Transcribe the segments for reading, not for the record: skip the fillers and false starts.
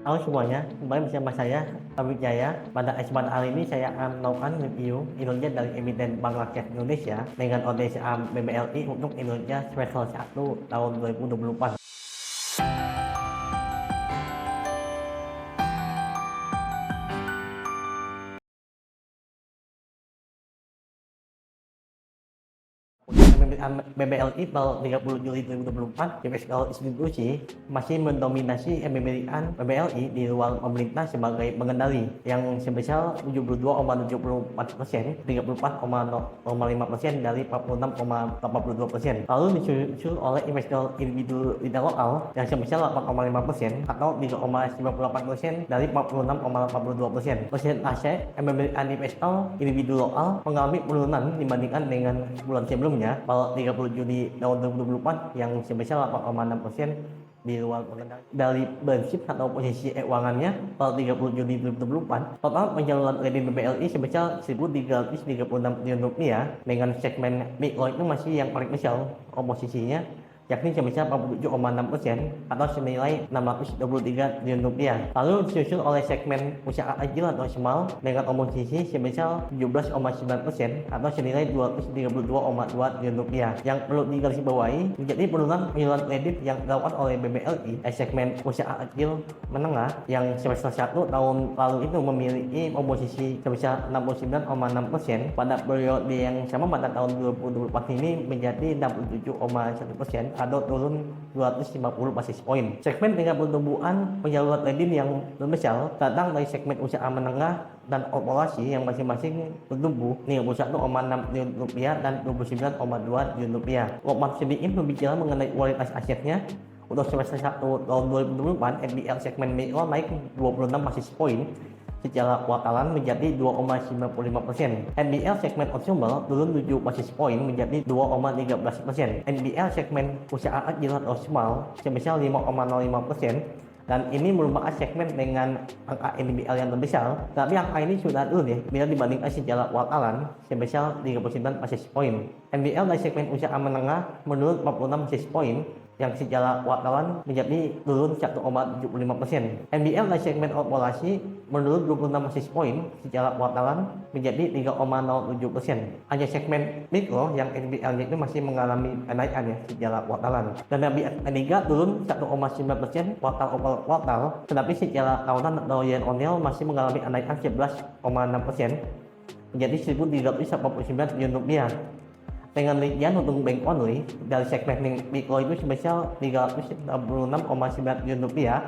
Halo semuanya, kembali bersama saya, Pak Wijaya. Pada kesempatan kali ini saya akan melakukan review Indonesia dari emiten Bank Rakyat Indonesia dengan kode saham BBLI untuk Indonesia semester 1 tahun 2024. BBLI per 30 Juli 2024, kalau distribusi masih mendominasi pembelian BBLI di ruang pemerintah sebagai pengendali yang sebesar 72,74%, 34,05% dari 46,82%. Lalu disusul oleh investor individu lokal yang sebesar 8,5% atau 3,98% dari 46,82%. Persentase pembelian investor individu lokal mengalami penurunan dibandingkan dengan bulan sebelumnya pada 30 Juli tahun 2024 yang sebesar 8,6% di luar pengendali. Dari prinsip atau posisi keuangannya pada 30 Juli 2024, total penyaluran kredit BBLI sebesar 1.336 triliun rupiah dengan segmen mikro itu masih yang paling besar komposisinya, yakni sebesar 47,6% atau senilai 623 triliun rupiah. Lalu disusul oleh segmen usaha kecil atau small dengan komposisi sebesar 17,9% atau senilai 232,2 triliun rupiah. Yang perlu digarisbawahi menjadi penurunan penyaluran kredit yang dilakukan oleh BBLI segmen usaha kecil menengah yang semester 1 tahun lalu itu memiliki komposisi sebesar 69,6%, pada periode yang sama pada tahun 2024 ini menjadi 67,1% atau turun 250 basis poin. Segmen tingkat pertumbuhan penyaluran kredit yang terbesar datang dari segmen usaha menengah dan korporasi yang masing-masing bertumbuh 31,6 triliun rupiah dan 29,2 triliun rupiah. Lompat sedikit berbicara mengenai kualitas asetnya. Untuk semester 1 tahun 2024, NPL segmen mikro naik 26 basis poin secara kuartalan menjadi 2,95%. NPL segmen consumer turun 7 basis poin menjadi 2,13%. NPL segmen usaha kecil atau small sebesar 5,05%, dan ini merupakan segmen dengan angka NPL yang terbesar. Tapi angka ini sudah turun ya bila dibandingkan secara kuartalan sebesar 39 basis poin. NPL dari segmen usaha menengah menurun 46 basis poin yang secara kuartalan menjadi turun 1,75%. NPL dari segmen korporasi menurun 26 basis poin secara kuartalan menjadi 3,07%. Hanya segmen mikro yang NPL-nya itu masih mengalami kenaikan ya secara kuartalan. Dan NPL turun 1,9% kuartal over kuartal, tetapi secara tahunan atau year on year masih mengalami kenaikan 11,6% menjadi 1.389 triliun rupiah. Dengan rincian untuk bank only dari segmen mikro itu sebesar 366,9 triliun rupiah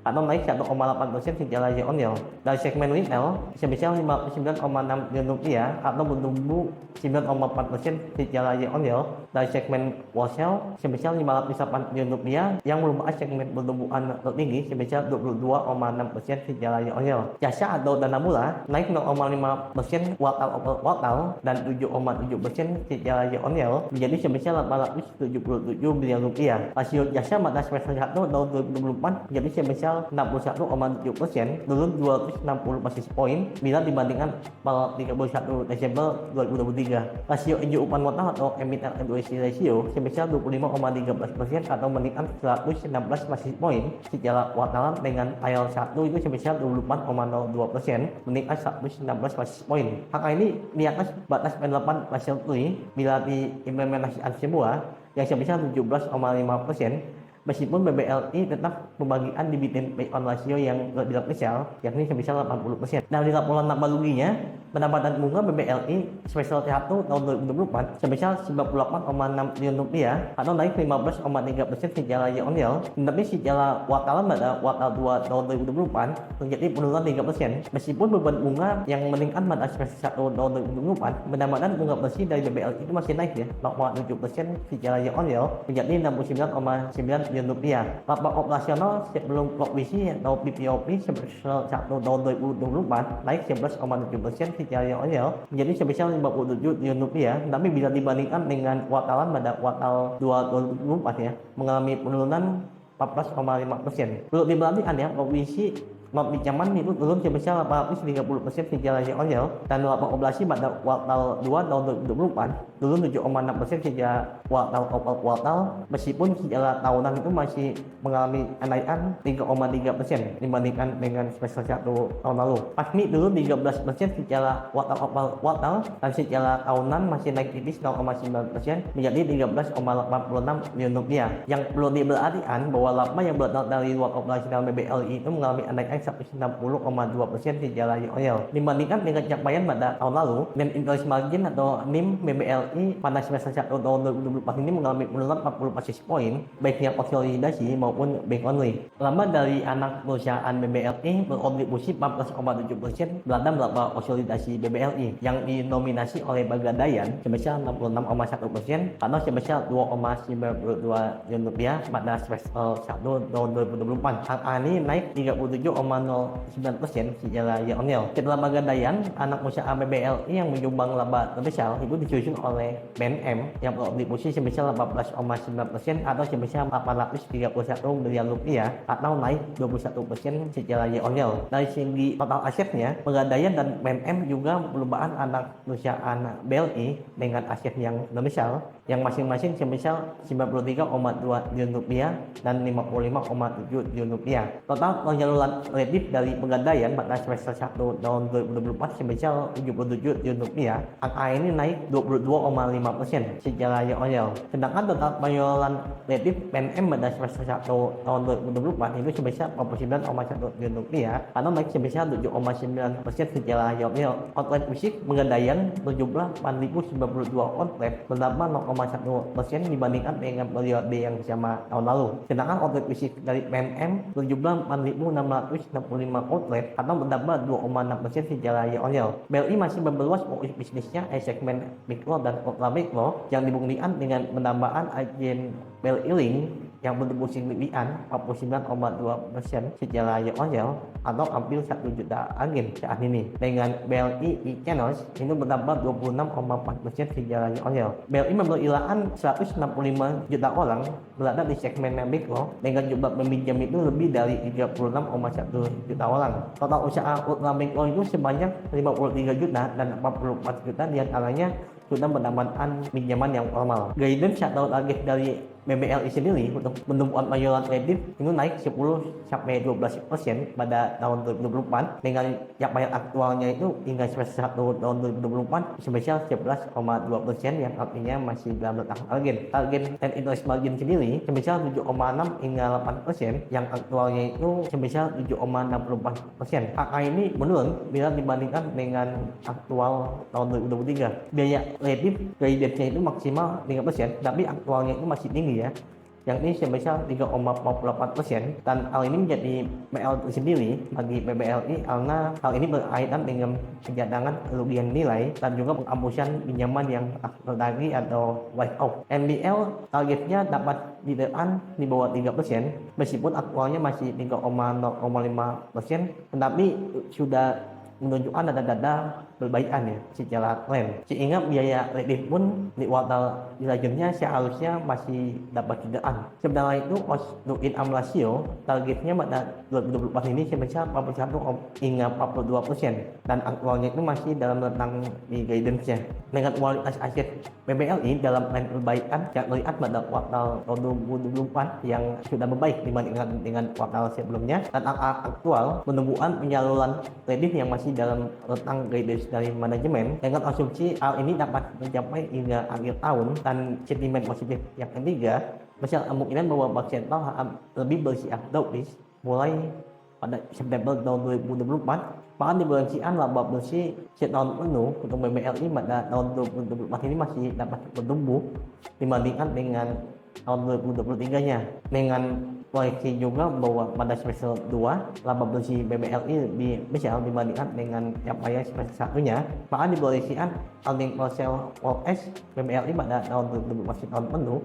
atau naik 1,8% secara year on year. Dari segmen retail sebesar 59,6 triliun rupiah atau bertumbuh 9,4% secara year on year. Dari segmen wholesale sebesar 508 triliun rupiah yang merupakan segmen pertumbuhan tertinggi sebesar 22,6% secara year on year. Jasa atau dana murah naik 0,5% kuartal over kuartal dan 7,7% secara year on year menjadi sebesar 877 bilion rupiah. Rasio jasa pada semester 1 tahun 2024 menjadi sebesar 61,7%, turun 260 basis poin bila dibandingkan pada 31 Desember 2023. Rasio indo upah total atau emiten equity ratio sebesar 25,13% atau meningkat 116 basis poin secara kuartalan dengan trial 1 itu sebesar 24,02%, meningkat 116 basis poin. Angka ini di atas batas penerapan Basel III bila diimplementasikan semua yang sebesar 17,5%. Meskipun BBLI tetap pembagian dividen payout ratio yang tidak besar, yakni sebesar 80%. Dari laporan laba ruginya, pendapatan bunga BBLI semester 1 tahun 2024 sebesar 98,6 triliun rupiah atau naik 15,3% secara year on year, tetapi secara kuartalan pada kuartal 2 tahun 2024 terjadi penurunan 3%. Meskipun beban bunga yang meningkat pada semester 1 tahun 2024, pendapatan bunga bersih dari BBLI itu masih naik ya, 0,7% secara year on year menjadi 69,9 triliun rupiah. Laba operasional sebelum provisi atau PPOP semester 1 tahun 2024 naik 11,7% secara year on year menjadi sebesar 57 triliun rupiah. Tapi bila dibandingkan dengan kuartalan pada kuartal 2 2024 ya, mengalami penurunan 14,5%. Perlu diperhatikan ya, provisi not pinjaman itu turun sebesar 830% secara year-on-year dan laba operasi pada kuartal 2 tahun 2024 turun 7,6% sejak kuartal meskipun secara tahunan itu masih mengalami kenaikan 3,3% dibandingkan dengan semester 1 tahun lalu. PASMI turun 13% secara kuartal dan secara tahunan masih naik tipis 0,9% menjadi 13,86 triliun rupiah. Yang perlu diperhatikan bahwa laba yang berasal dari luar operasional BBLI itu mengalami kenaikan 160,2% secara year-on-year dibandingkan dengan capaian pada tahun lalu. Dan interest margin atau NIM BBLI pada semester 1 tahun 2024 ini mengalami penurunan 40 basis point baik yang konsolidasi maupun bank only. Laba dari anak perusahaan BBLI berkontribusi 14,7% terhadap laba konsolidasi BBLI yang dinominasi oleh Pegadaian sebesar 66,1% atau sebesar 2,92 triliun rupiah pada semester 1 tahun 2024. Angka ini naik 37,09% secara year-on-year. Setelah Pegadaian, anak usaha BBLI yang menyumbang laba terbesar itu disusul oleh BNM yang berkontribusi sebesar 14,9% atau sebesar 831 miliar rupiah atau naik 21% secara year-on-year. Dari segi total asetnya, Pegadaian dan BNM juga merupakan anak perusahaan BLI dengan aset yang terbesar yang masing-masing sebesar 93,2 triliun rupiah dan 55,7 triliun rupiah. Total penyaluran kredit dari Pegadaian pada semester 1 tahun 2024 sebesar 77 triliun rupiah. Angka ini naik 22,5% secara year-on-year. Sedangkan total penyaluran kredit PNM pada semester 1 tahun 2024 itu sebesar 49,1 triliun rupiah atau naik sebesar 7,9% secara year-on-year. Outlet fisik Pegadaian berjumlah 4.092 outlet berdampak 0,1% dibandingkan dengan periode yang sama tahun lalu. Sedangkan outlet fisik dari PNM berjumlah 4.665 outlet atau berdampak 2,6% secara year-on-year. BLI masih memperluas fokus bisnisnya di segmen mikro dan ultra mikro yang dibuktikan dengan penambahan agen BLI Link yang bertumbuh signifikan 49,2% secara year-on-year atau hampir 1 juta agen saat ini. Dengan BLI e-channels itu bertambah 26,4% secara year-on-year. BLI memperkirakan 165 juta orang berada di segmen mikro dengan jumlah peminjam itu lebih dari 36,1 juta orang. Total usaha ultra mikro itu sebanyak 53 juta dan 44 juta diantaranya sudah mendapatkan pinjaman yang formal. Guidance atau target dari BBLI sendiri untuk penumpukan penyaluran kredit itu naik 10-12% pada tahun 2024 dengan capaian aktualnya itu hingga semester 1 tahun 2024 sebesar 11,2% yang artinya masih dalam rentang target. Target net interest margin sendiri sebesar 7,6 hingga 8% yang aktualnya itu sebesar 7,64%. Angka ini menurun bila dibandingkan dengan aktual tahun 2023. Biaya kredit guidance-nya itu maksimal 3% tapi aktualnya itu masih tinggi ya, yang ini sebesar 3,48% dan hal ini menjadi PR sendiri bagi BBLI karena hal ini berkaitan dengan pencadangan kerugian nilai dan juga penghapusan pinjaman yang tertagih atau write off. NPL targetnya dapat ditekan di bawah 3% meskipun aktualnya masih 3,05%, tetapi sudah menunjukkan data-data perbaikan ya secara tren, sehingga biaya kredit pun di kuartal selanjutnya seharusnya masih dapat ditekan. Sementara itu cost to income ratio targetnya pada 2024 ini sebesar 41 hingga 42% dan aktualnya itu masih dalam rentang di guidance-nya. Dengan kualitas aset BBLI dalam tren perbaikan yang terlihat pada kuartal tahun 2024 yang sudah membaik dibandingkan dengan kuartal sebelumnya, dan angka aktual penumbuhan penyaluran kredit yang masih dalam rentang guidance dari manajemen dengan asumsi hal ini dapat mencapai hingga akhir tahun. Dan sentimen positif yang ketiga, besar kemungkinan bahwa bank sentral lebih bersiap dovish mulai pada September tahun 2024. Bahkan diproyeksikan laba bersih setahun penuh untuk BBLI pada tahun 2024 ini masih dapat bertumbuh dibandingkan dengan tahun 2023-nya. Dengan proyeksi juga bahwa pada semester 2 laba bersih BBLI lebih besar dibandingkan dengan capaian semester 1-nya. Bahkan diproyeksikan earning per share OS BBLI pada tahun 2024 tahun penuh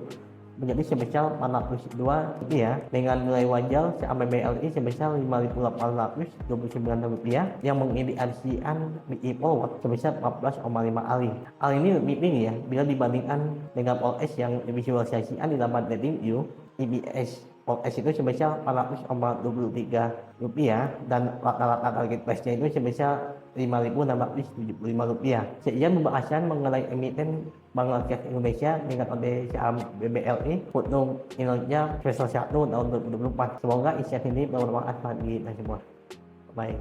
menjadi sebesar 402 rupiah dengan nilai wajar saham BBLI sebesar 5.829 rupiah yang mengindikasikan BI forward sebesar 14,5 kali. Hal ini lebih tinggi ya bila dibandingkan dengan OS yang divisualisasikan di dalam trading view EPS forecast itu sebesar Rp400,23 dan rata-rata target price-nya itu sebesar Rp5.675. Sekian pembahasan mengenai emiten Bank Rakyat Indonesia dengan kode saham BBLI untuk kinerja semester 1 tahun 2024. Semoga insight ini bermanfaat bagi kita semua. Bye.